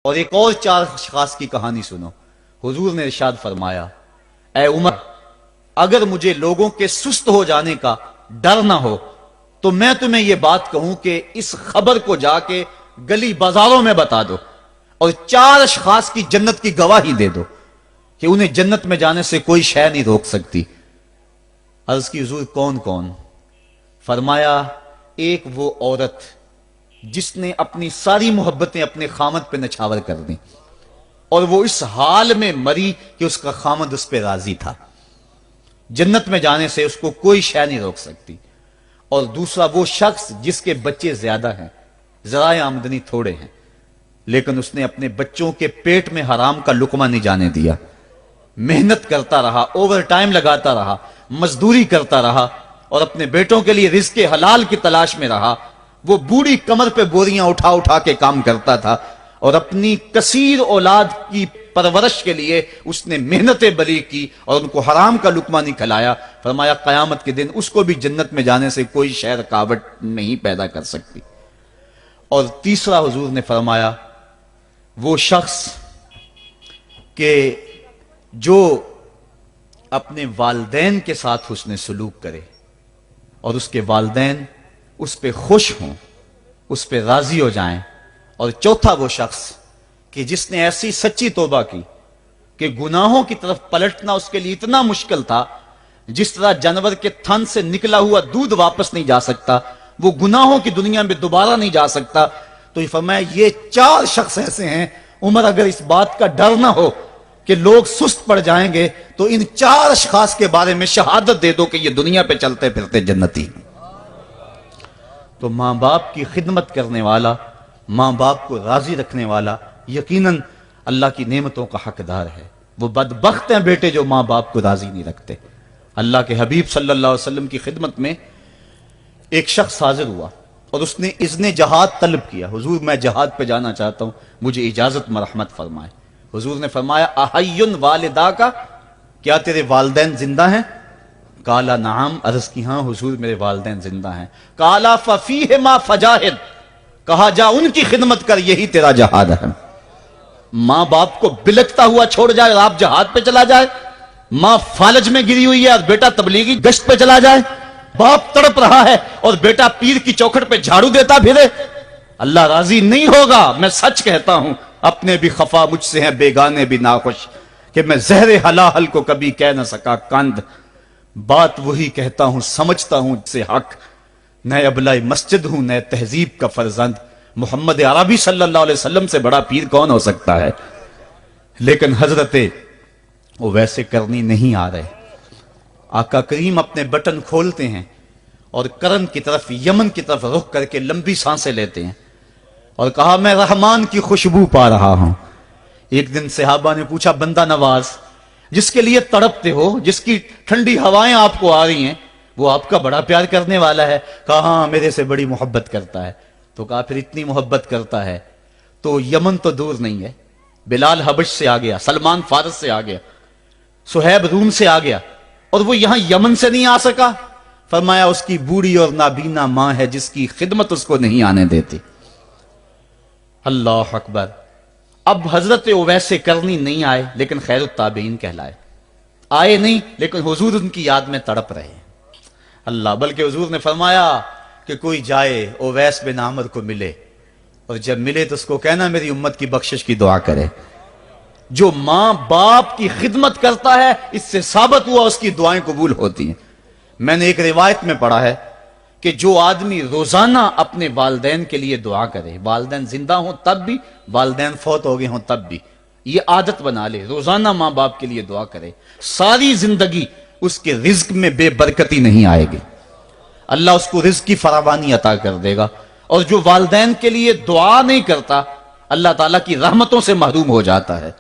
اور ایک اور 4 اشخاص کی کہانی سنو. حضور نے ارشاد فرمایا اے عمر اگر مجھے لوگوں کے سست ہو جانے کا ڈر نہ ہو تو میں تمہیں یہ بات کہوں کہ اس خبر کو جا کے گلی بازاروں میں بتا دو اور 4 اشخاص کی جنت کی گواہی دے دو کہ انہیں جنت میں جانے سے کوئی شے نہیں روک سکتی. عرض کی حضور کون کون؟ فرمایا ایک وہ عورت جس نے اپنی ساری محبتیں اپنے خامد پہ نچھاور کر دیں اور وہ اس حال میں مری کہ اس کا خامد اس پہ راضی تھا. جنت میں جانے سے اس کو کوئی شے نہیں روک سکتی. اور دوسرا وہ شخص جس کے بچے زیادہ ہیں، ذرائع آمدنی تھوڑے ہیں، لیکن اس نے اپنے بچوں کے پیٹ میں حرام کا لقمہ نہیں جانے دیا، محنت کرتا رہا، اوور ٹائم لگاتا رہا، مزدوری کرتا رہا اور اپنے بیٹوں کے لیے رزق حلال کی تلاش میں رہا. وہ بوڑھی کمر پہ بوریاں اٹھا اٹھا کے کام کرتا تھا اور اپنی کثیر اولاد کی پرورش کے لیے اس نے محنتیں بری کی اور ان کو حرام کا لقمہ نہیں کھلایا. فرمایا قیامت کے دن اس کو بھی جنت میں جانے سے کوئی شے رکاوٹ نہیں پیدا کر سکتی. اور تیسرا حضور نے فرمایا وہ شخص کہ جو اپنے والدین کے ساتھ حسن سلوک کرے اور اس کے والدین اس پہ خوش ہوں، اس پہ راضی ہو جائیں. اور چوتھا وہ شخص کہ جس نے ایسی سچی توبہ کی کہ گناہوں کی طرف پلٹنا اس کے لیے اتنا مشکل تھا جس طرح جانور کے تھن سے نکلا ہوا دودھ واپس نہیں جا سکتا، وہ گناہوں کی دنیا میں دوبارہ نہیں جا سکتا. تو یہ فرمایا یہ 4 شخص ایسے ہیں عمر اگر اس بات کا ڈر نہ ہو کہ لوگ سست پڑ جائیں گے تو ان 4 اشخاص کے بارے میں شہادت دے دو کہ یہ دنیا پہ چلتے پھرتے جنتی. تو ماں باپ کی خدمت کرنے والا، ماں باپ کو راضی رکھنے والا یقیناً اللہ کی نعمتوں کا حقدار ہے. وہ بدبخت ہیں بیٹے جو ماں باپ کو راضی نہیں رکھتے. اللہ کے حبیب صلی اللہ علیہ وسلم کی خدمت میں ایک شخص حاضر ہوا اور اس نے اذن جہاد طلب کیا. حضور میں جہاد پہ جانا چاہتا ہوں، مجھے اجازت مرحمت فرمائے. حضور نے فرمایا احیٌ والدا کا، کیا تیرے والدین زندہ ہیں؟ کالا نعم. عرض کی ہاں حضور میرے والدین زندہ ہیں. کالا ففیہما فجاہد، کہا جا ان کی خدمت کر، یہی تیرا جہاد ہے. ماں باپ کو بلکتا ہوا چھوڑ جائے اور آپ جہاد پہ چلا جائے، ماں فالج میں گری ہوئی ہے اور بیٹا تبلیغی گشت پہ چلا جائے، باپ تڑپ رہا ہے اور بیٹا پیر کی چوکھٹ پہ جھاڑو دیتا پھرے، اللہ راضی نہیں ہوگا. میں سچ کہتا ہوں، اپنے بھی خفا مجھ سے ہیں بیگانے بھی ناخوش، کہ میں زہر حلاحل کو کبھی کہہ نہ سکا کند. بات وہی کہتا ہوں سمجھتا ہوں سے حق، نئے ابلہ مسجد ہوں نئے تہذیب کا فرزند. محمد عربی صلی اللہ علیہ وسلم سے بڑا پیر کون ہو سکتا ہے؟ لیکن حضرت وہ ویسے کرنی نہیں آ رہے. آقا کریم اپنے بٹن کھولتے ہیں اور کرن کی طرف، یمن کی طرف رخ کر کے لمبی سانسیں لیتے ہیں اور کہا میں رحمان کی خوشبو پا رہا ہوں. ایک دن صحابہ نے پوچھا بندہ نواز جس کے لیے تڑپتے ہو، جس کی ٹھنڈی ہوائیں آپ کو آ رہی ہیں، وہ آپ کا بڑا پیار کرنے والا ہے. کہا ہاں میرے سے بڑی محبت کرتا ہے. تو کہا پھر اتنی محبت کرتا ہے تو یمن تو دور نہیں ہے، بلال حبش سے آ گیا، سلمان فارس سے آ گیا، سہیب روم سے آ گیا، اور وہ یہاں یمن سے نہیں آ سکا. فرمایا اس کی بوڑھی اور نابینا ماں ہے جس کی خدمت اس کو نہیں آنے دیتی. اللہ اکبر. اب حضرت اویس کرنی نہیں آئے لیکن خیر التابعین کہلائے. آئے نہیں لیکن حضور ان کی یاد میں تڑپ رہے. اللہ، بلکہ حضور نے فرمایا کہ کوئی جائے اویس بن عامر کو ملے اور جب ملے تو اس کو کہنا میری امت کی بخشش کی دعا کرے. جو ماں باپ کی خدمت کرتا ہے اس سے ثابت ہوا اس کی دعائیں قبول ہوتی ہیں. میں نے ایک روایت میں پڑھا ہے کہ جو آدمی روزانہ اپنے والدین کے لیے دعا کرے، والدین زندہ ہوں تب بھی، والدین فوت ہو گئے ہوں تب بھی، یہ عادت بنا لے، روزانہ ماں باپ کے لیے دعا کرے، ساری زندگی اس کے رزق میں بے برکتی نہیں آئے گی، اللہ اس کو رزق کی فراوانی عطا کر دے گا. اور جو والدین کے لیے دعا نہیں کرتا اللہ تعالیٰ کی رحمتوں سے محروم ہو جاتا ہے.